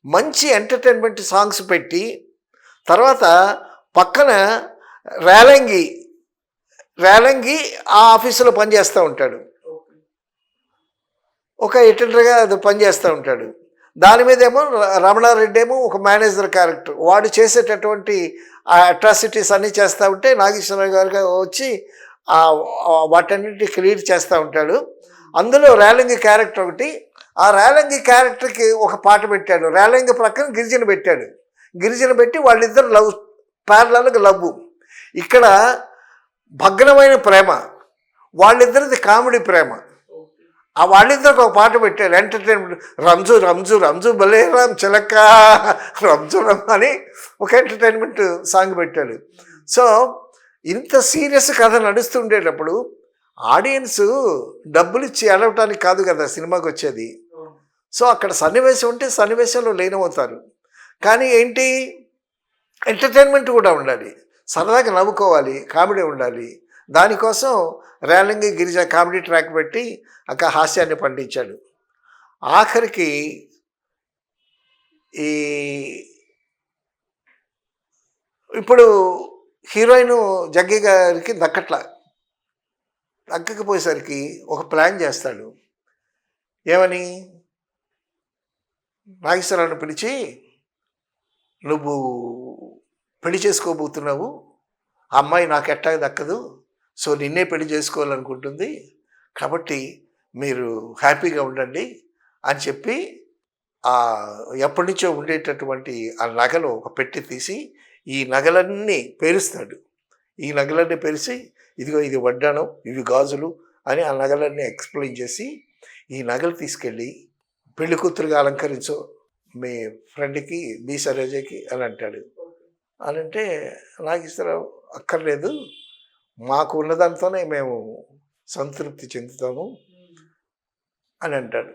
మంచి ఎంటర్టైన్మెంట్ సాంగ్స్ పెట్టి, తర్వాత పక్కన రేలంగి ఆ ఆఫీసులో పనిచేస్తూ ఉంటాడు, ఒక ఎటెండర్గా అది పనిచేస్తూ ఉంటాడు. దాని మీద ఏమో రమణారెడ్డి ఏమో ఒక మేనేజర్ క్యారెక్టర్, వాడు చేసేటటువంటి అట్రాసిటీస్ అన్నీ చేస్తూ ఉంటే నాగేశ్వరరావు గారు వచ్చి వాటన్నిటి క్రియేట్ చేస్తూ ఉంటాడు. అందులో రేలంగి క్యారెక్టర్ ఒకటి. ఆ రేలంగి క్యారెక్టర్కి ఒక పాట పెట్టాడు, రేలంగి ప్రక్కన గిరిజన పెట్టాడు. గిరిజన పెట్టి వాళ్ళిద్దరు ప్యారలల్గా లవ్. ఇక్కడ భగ్నమైన ప్రేమ, వాళ్ళిద్దరిది కామెడీ ప్రేమ. ఆ వాళ్ళిద్దరికి ఒక పాట పెట్టాడు, ఎంటర్టైన్మెంట్. రంజు రంజు రంజు భలే రామ్ చిలక రంజు రమ్ అని ఒక ఎంటర్టైన్మెంట్ సాంగ్ పెట్టాడు. సో ఇంత సీరియస్ కథ నడుస్తుండేటప్పుడు ఆడియన్స్ డబ్బులు ఇచ్చి అడవటానికి కాదు కదా సినిమాకి వచ్చేది. సో అక్కడ సన్నివేశం ఉంటే సన్నివేశంలో లీనమవుతారు. కానీ ఏంటి, ఎంటర్టైన్మెంట్ కూడా ఉండాలి, సరదాగా నవ్వుకోవాలి, కామెడీ ఉండాలి. దానికోసం రేలంగి గిరిజ కామెడీ ట్రాక్ పెట్టి అక్కడ హాస్యాన్ని పండించాడు. ఆఖరికి ఇప్పుడు హీరోయిన్ జగ్గయ్య గారికి దక్కకపోయేసరికి ఒక ప్లాన్ చేస్తాడు. ఏమని? నాగేశ్వరరావుని పిలిచి, నువ్వు పెళ్లి చేసుకోబోతున్నావు, ఆ అమ్మాయి నాకు ఎట్టా దక్కదు, సో నిన్నే పెళ్లి చేసుకోవాలనుకుంటుంది, కాబట్టి మీరు హ్యాపీగా ఉండండి అని చెప్పి ఆ ఎప్పటి నుంచో ఉండేటటువంటి ఆ నగలు ఒక పెట్టి తీసి ఈ నగలన్నీ పేరుస్తాడు. ఈ నగలన్నీ పేరిసి ఇదిగో ఇది వడ్డాణం, ఇవి గాజులు అని ఆ నగలన్నీ ఎక్స్ప్లెయిన్ చేసి ఈ నగలు తీసుకెళ్ళి పెళ్లి కూతురుగా అలంకరించు మీ ఫ్రెండ్కి బి సరోజకి అని అంటాడు. అని అంటే నాగేశ్వరరావు అక్కర్లేదు, మాకు ఉన్నదాంతోనే మేము సంతృప్తి చెందుతాము అని అంటాడు.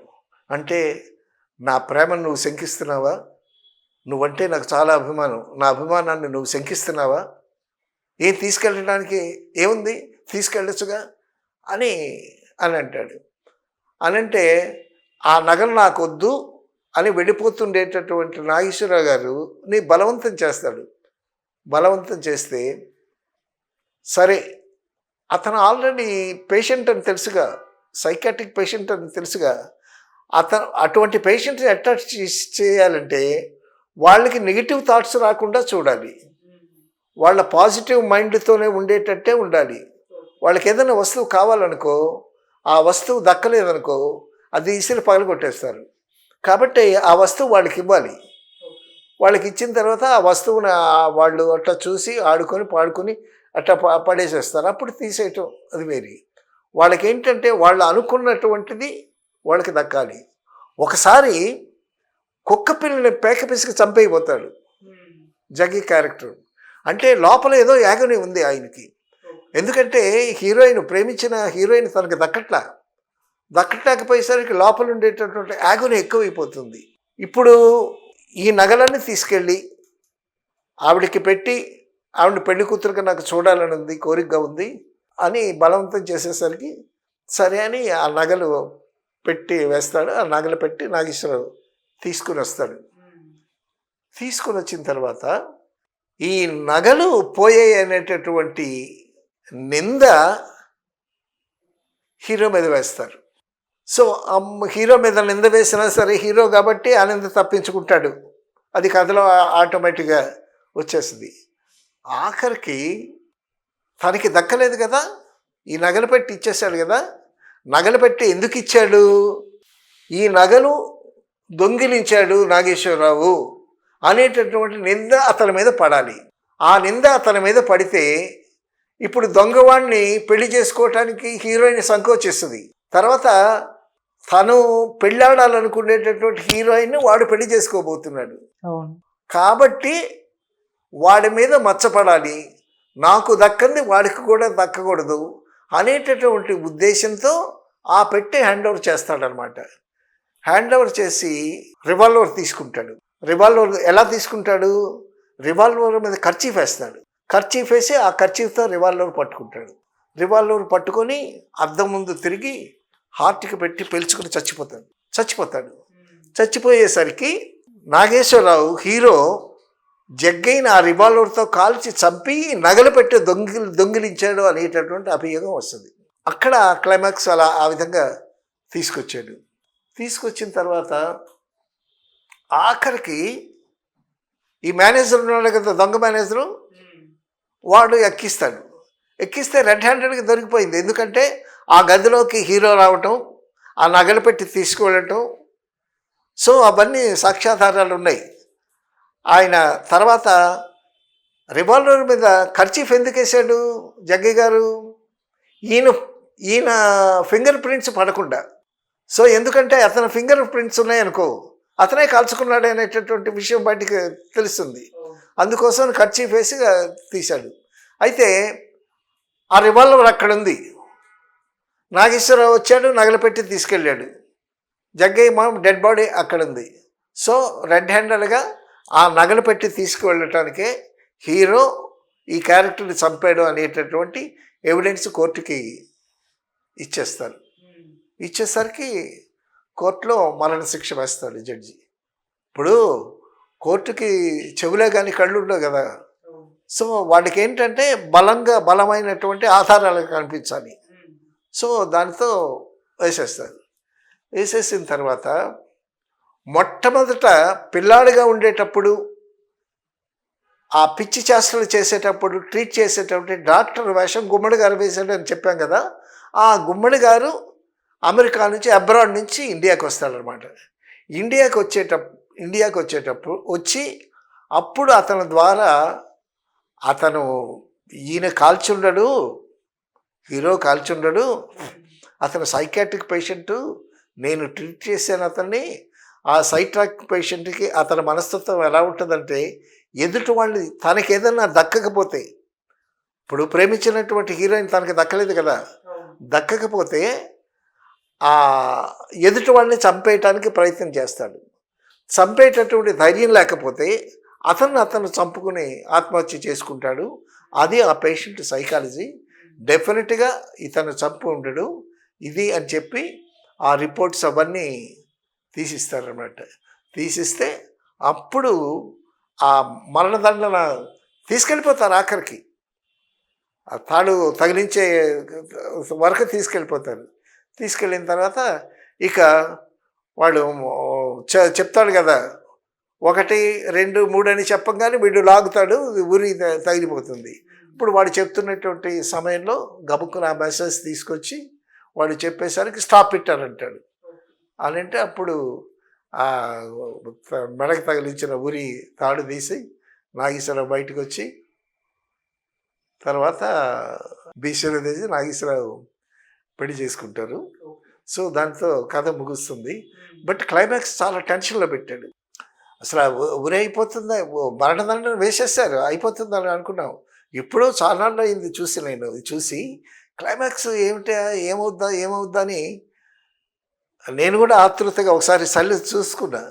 అంటే నా ప్రేమను నువ్వు శంకిస్తున్నావా, నువ్వంటే నాకు చాలా అభిమానం, నా అభిమానాన్ని నువ్వు శంకిస్తున్నావా, ఏం తీసుకెళ్ళడానికి ఏముంది, తీసుకెళ్ళొచ్చుగా అని అని అంటాడు. అనంటే ఆ నగలు నాకు వద్దు అని వెళ్ళిపోతుండేటటువంటి నాగేశ్వరరావు గారు నీ బలవంతం చేస్తాడు. బలవంతం చేస్తే సరే, అతను ఆల్రెడీ పేషెంట్ అని తెలుసుగా, సైకాట్రిక్ పేషెంట్ అని తెలుసుగా, అతను అటువంటి పేషెంట్ని అటాచ్ చేయాలంటే వాళ్ళకి నెగిటివ్ థాట్స్ రాకుండా చూడాలి, వాళ్ళ పాజిటివ్ మైండ్తోనే ఉండేటట్టే ఉండాలి. వాళ్ళకి ఏదైనా వస్తువు కావాలనుకో, ఆ వస్తువు దక్కలేదనుకో అది ఇసిరి పగలగొట్టేస్తారు. కాబట్టి ఆ వస్తువు వాళ్ళకి ఇవ్వాలి. వాళ్ళకి ఇచ్చిన తర్వాత ఆ వస్తువుని వాళ్ళు అట్లా చూసి ఆడుకొని పాడుకొని అట్లా పడేసేస్తారు. అప్పుడు తీసేయటం అది వేరే. వాళ్ళకి ఏంటంటే వాళ్ళు అనుకున్నటువంటిది వాళ్ళకి దక్కాలి. ఒకసారి కుక్క పిల్లని పేక పిసికి చంపైపోతాడు జగ్గి క్యారెక్టర్. అంటే లోపల ఏదో యాగని ఉంది ఆయనకి. ఎందుకంటే హీరోయిన్ ప్రేమించిన హీరోయిన్ తనకి దక్కట్లేకపోయేసరికి లోపల ఉండేటటువంటి యాగని ఎక్కువైపోతుంది. ఇప్పుడు ఈ నగలన్నీ తీసుకెళ్ళి ఆవిడకి పెట్టి ఆవిడ పెళ్లి కూతురుగా నాకు చూడాలని ఉంది, కోరికగా ఉంది అని బలవంతం చేసేసరికి సరే అని ఆ నగలు పెట్టి వేస్తాడు. ఆ నగలు పెట్టి నాగేశ్వరరావు తీసుకుని వస్తాడు. తీసుకుని వచ్చిన తర్వాత ఈ నగలు పోయాయి అనేటటువంటి నింద హీరో మీద వేస్తారు. సో హీరో మీద నింద వేసినా సరే హీరో కాబట్టి ఆ నింద తప్పించుకుంటాడు. అది కథలో ఆటోమేటిక్గా వచ్చేస్తుంది. ఆఖరికి తనకి దక్కలేదు కదా, ఈ నగలు పెట్టి ఇచ్చేసాడు కదా, నగలు పెట్టి ఎందుకు ఇచ్చాడు, ఈ నగలు దొంగిలించాడు నాగేశ్వరరావు అనేటటువంటి నింద అతని మీద పడాలి. ఆ నింద అతని మీద పడితే ఇప్పుడు దొంగవాడిని పెళ్లి చేసుకోవటానికి హీరోయిన్ సంకోచిస్తుంది. తర్వాత తను పెళ్ళాడాలనుకునేటటువంటి హీరోయిన్ వాడు పెళ్లి చేసుకోబోతున్నాడు. కాబట్టి వాడి మీద మచ్చపడాలి, నాకు దక్కంది వాడికి కూడా దక్కకూడదు అనేటటువంటి ఉద్దేశంతో ఆ పెట్టి హ్యాండ్ ఓవర్ చేస్తాడనమాట. హ్యాండ్ ఓవర్ చేసి రివాల్వర్ తీసుకుంటాడు. రివాల్వర్ ఎలా తీసుకుంటాడు, రివాల్వర్ మీద కర్చీఫ్ వేస్తాడు. కర్చీఫ్ వేసి ఆ కర్చీఫ్తో రివాల్వర్ పట్టుకుంటాడు. రివాల్వర్ పట్టుకొని అద్దం ముందు తిరిగి హార్ట్కి పెట్టి పెల్చుకుని చచ్చిపోతాడు. చచ్చిపోయేసరికి నాగేశ్వరరావు హీరో జగ్గైన ఆ రివాల్వర్తో కాల్చి చంపి నగలు పెట్టి దొంగిలించాడు అనేటటువంటి అభియోగం వస్తుంది. అక్కడ క్లైమాక్స్ అలా ఆ విధంగా తీసుకొచ్చాడు. తీసుకొచ్చిన తర్వాత ఆఖరికి ఈ మేనేజర్ ఉన్నాడు కదా, దొంగ మేనేజరు, వాడు ఎక్కిస్తే రెడ్ హ్యాండెడ్గా దొరికిపోయింది. ఎందుకంటే ఆ గదిలోకి హీరో రావటం, ఆ నగలు పెట్టి తీసుకువెళ్ళటం, సో అవన్నీ సాక్ష్యాధారాలు ఉన్నాయి. ఆయన తర్వాత రివాల్వర్ మీద కర్చీఫ్ ఎందుకు వేసాడు జగ్గి గారు, ఈయన ఫింగర్ ప్రింట్స్ పడకుండా. సో ఎందుకంటే అతని ఫింగర్ ప్రింట్స్ ఉన్నాయనుకో అతనే కాల్చుకున్నాడు అనేటటువంటి విషయం బయటికి తెలుస్తుంది. అందుకోసం కర్చీఫ్ వేసి తీశాడు. అయితే ఆ రివాల్వర్ అక్కడ ఉంది. నాగేశ్వరరావు వచ్చాడు, నగలు పెట్టి తీసుకెళ్ళాడు. జగ్గయ్య డెడ్ బాడీ అక్కడ ఉంది. సో రెడ్ హ్యాండెడ్గా ఆ నగలు పెట్టి తీసుకువెళ్ళటానికే హీరో ఈ క్యారెక్టర్ని చంపాడు అనేటటువంటి ఎవిడెన్స్ కోర్టుకి ఇచ్చేస్తారు. ఇచ్చేసరికి కోర్టులో మరణశిక్ష వేస్తాడు జడ్జి. ఇప్పుడు కోర్టుకి చెవులే కానీ కళ్ళు ఉండవు కదా, సో వాడికి ఏంటంటే బలమైనటువంటి ఆధారాలు కనిపించాలి. సో దానితో వేసేస్తారు. వేసేసిన తర్వాత మొట్టమొదట పిల్లాడిగా ఉండేటప్పుడు ఆ పిచ్చి చేష్టలు చేసేటప్పుడు ట్రీట్ చేసేటప్పుడు డాక్టర్ వేషం గుమ్మడి గారు వేసాడు అని చెప్పాం కదా, ఆ గుమ్మడి గారు అమెరికా నుంచి అబ్రాడ్ నుంచి ఇండియాకి వస్తాడనమాట. ఇండియాకి వచ్చేటప్పుడు వచ్చి అప్పుడు అతని ద్వారా అతను ఈయన కాల్చుండడు, హీరో కాల్చుండడు, అతను సైకాట్రిక్ పేషెంటు, నేను ట్రీట్ చేశాను అతన్ని. ఆ సైకాట్రిక్ పేషెంట్కి అతని మనస్తత్వం ఎలా ఉంటుందంటే ఎదుటి వాళ్ళని తనకి ఏదన్నా దక్కకపోతే, ఇప్పుడు ప్రేమించినటువంటి హీరోయిన్ తనకి దక్కలేదు కదా, దక్కకపోతే ఆ ఎదుటి వాళ్ళని చంపేయటానికి ప్రయత్నం చేస్తాడు. చంపేటటువంటి ధైర్యం లేకపోతే అతను చంపుకుని ఆత్మహత్య చేసుకుంటాడు. అది ఆ పేషెంట్ సైకాలజీ. డెఫినెట్గా ఇతను చంపు ఉండడు ఇది అని చెప్పి ఆ రిపోర్ట్స్ అవన్నీ తీసిస్తారన్నమాట. తీసిస్తే అప్పుడు ఆ మరణదండన తీసుకెళ్ళిపోతారు ఆఖరికి, ఆ తాడు తగిలించే వరకు తీసుకెళ్ళిపోతారు. తీసుకెళ్ళిన తర్వాత ఇక వాడు చెప్తాడు కదా, 1, 2, 3 అని చెప్పగానే వీడు లాగుతాడు, ఉరి తగిలిపోతుంది. ఇప్పుడు వాడు చెప్తున్నటువంటి సమయంలో గబుక్కున ఆ మెసేజ్ తీసుకొచ్చి వాడు చెప్పేసరికి స్టాప్ ఇట్ అని అంటాడు. అని అంటే అప్పుడు ఆ మెడకు తగిలించిన ఉరి తాడు తీసి నాగేశ్వరరావు బయటకు వచ్చి తర్వాత భీష్ముడు తీసి నాగేశ్వరరావు పెళ్లి చేసుకుంటారు. సో దాంతో కథ ముగుస్తుంది. బట్ క్లైమాక్స్ చాలా టెన్షన్లో పెట్టాడు. అసలు ఉరి అయిపోతుందా, మరణదండన వేసేస్తారు అయిపోతుందని అనుకున్నాం. ఎప్పుడో చాలా నాళ్ళు అయింది చూసి, నేను చూసి క్లైమాక్స్ ఏమవుద్దా అని నేను కూడా ఆతృతగా ఒకసారి చూసుకున్నా.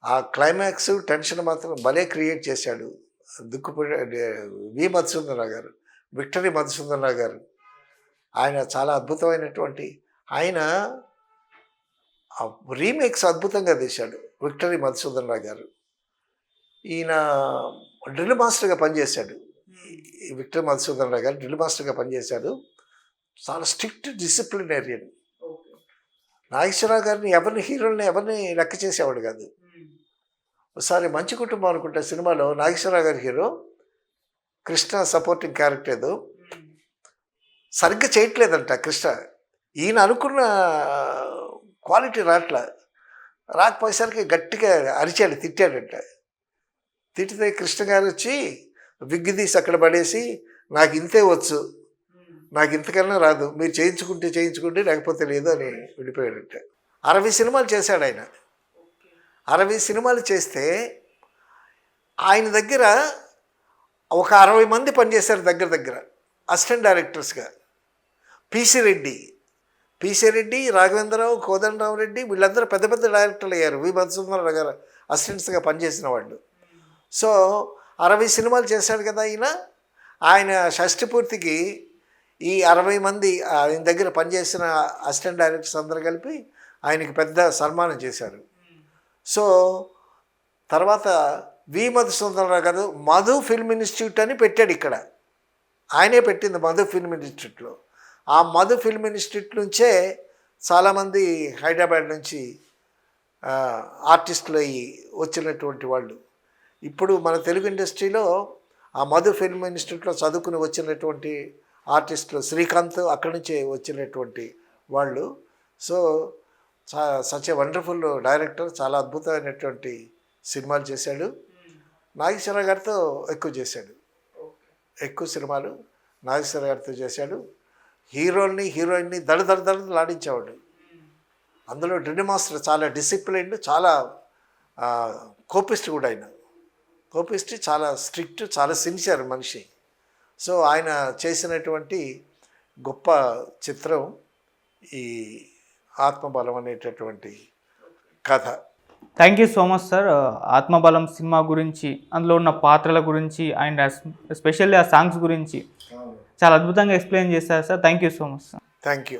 ఆ క్లైమాక్స్ టెన్షన్ మాత్రం భలే క్రియేట్ చేశాడు మధుసూదనరావు గారు, విక్టరీ మధుసూదనరావు గారు. ఆయన చాలా అద్భుతమైనటువంటి, ఆయన రీమేక్స్ అద్భుతంగా తీశాడు విక్టరీ మధుసూదనరావు గారు. ఈయన డ్రిల్ మాస్టర్గా పనిచేశాడు. విక్టరీ మధుసూదనరావు గారు డ్రిల్ మాస్టర్గా పనిచేశాడు. చాలా స్ట్రిక్ట్ డిసిప్లినేరియన్. నాగేశ్వరరావు గారిని హీరోల్ని లెక్క చేసేవాడు కాదు. ఒకసారి మంచి కుటుంబం అనుకుంటే సినిమాలో నాగేశ్వరరావు గారి హీరో, కృష్ణ సపోర్టింగ్ క్యారెక్టర్ ఏదో సరిగ్గా చేయట్లేదంట కృష్ణ. ఈయన అనుకున్న క్వాలిటీ రాకపోయేసరికి గట్టిగా అరిచాడు, తిట్టాడంట. తిట్టితే కృష్ణ గారు వచ్చి విగ్గు తీసి అక్కడ పడేసి, నాకు ఇంతే వచ్చు, నాకు ఇంతకన్నా రాదు, మీరు చేయించుకుంటే లేకపోతే లేదు అని వెళ్ళిపోయాడంట. 60 సినిమాలు చేశాడు ఆయన. 60 సినిమాలు చేస్తే ఆయన దగ్గర ఒక 60 మంది పనిచేశారు దగ్గర అసిస్టెంట్ డైరెక్టర్స్గా. పిసి రెడ్డి, రాఘవేంద్రరావు, కోదండరావు రెడ్డి వీళ్ళందరూ పెద్ద డైరెక్టర్లు అయ్యారు. మధుసూదనరావు గారు అసిస్టెంట్స్గా పనిచేసిన వాళ్ళు. సో 60 సినిమాలు చేశాడు కదా ఆయన షష్ఠి పూర్తికి ఈ 60 మంది ఆయన దగ్గర పనిచేసిన అసిస్టెంట్ డైరెక్టర్స్ అందరూ కలిపి ఆయనకి పెద్ద సన్మానం చేశారు. సో తర్వాత మధుసూదనరావు గారు మధు ఫిల్మ్ ఇన్స్టిట్యూట్ అని పెట్టాడు ఇక్కడ. ఆయనే పెట్టింది మధు ఫిల్మ్ ఇన్స్టిట్యూట్లో. ఆ మధు ఫిల్మ్ ఇన్స్టిట్యూట్ నుంచే చాలామంది హైదరాబాద్ నుంచి ఆర్టిస్టులు అయ్యి వచ్చినటువంటి వాళ్ళు. ఇప్పుడు మన తెలుగు ఇండస్ట్రీలో ఆ మధు ఫిల్మ్ ఇన్స్టిట్యూట్లో చదువుకుని వచ్చినటువంటి ఆర్టిస్టులు, శ్రీకాంత్ అక్కడి నుంచే వచ్చినటువంటి వాళ్ళు. So such a wonderful director, చాలా అద్భుతమైనటువంటి సినిమాలు చేశాడు. నాగేశ్వరరావు గారితో ఎక్కువ సినిమాలు నాగేశ్వరరావు గారితో చేశాడు. హీరోయిన్ని దళదళలాడించేవాడు. అందులో డ్రిల్ మాస్టర్ చాలా డిసిప్లైన్డ్, చాలా కోపిస్ట్ కూడా. ఆయన కోపిస్ట్, చాలా స్ట్రిక్ట్, చాలా సిన్సియర్ మనిషి. సో ఆయన చేసినటువంటి గొప్ప చిత్రం ఈ ఆత్మబలం అనేటటువంటి కథ. Thank you so much sir. Atmabalam cinema గురించి, అందులో ఉన్న పాత్రల గురించి అండ్ ఎస్పెషల్లీ ఆ సాంగ్స్ గురించి చాలా అద్భుతంగా ఎక్స్ప్లెయిన్ చేశారు sir. Thank you so much sir. Thank you.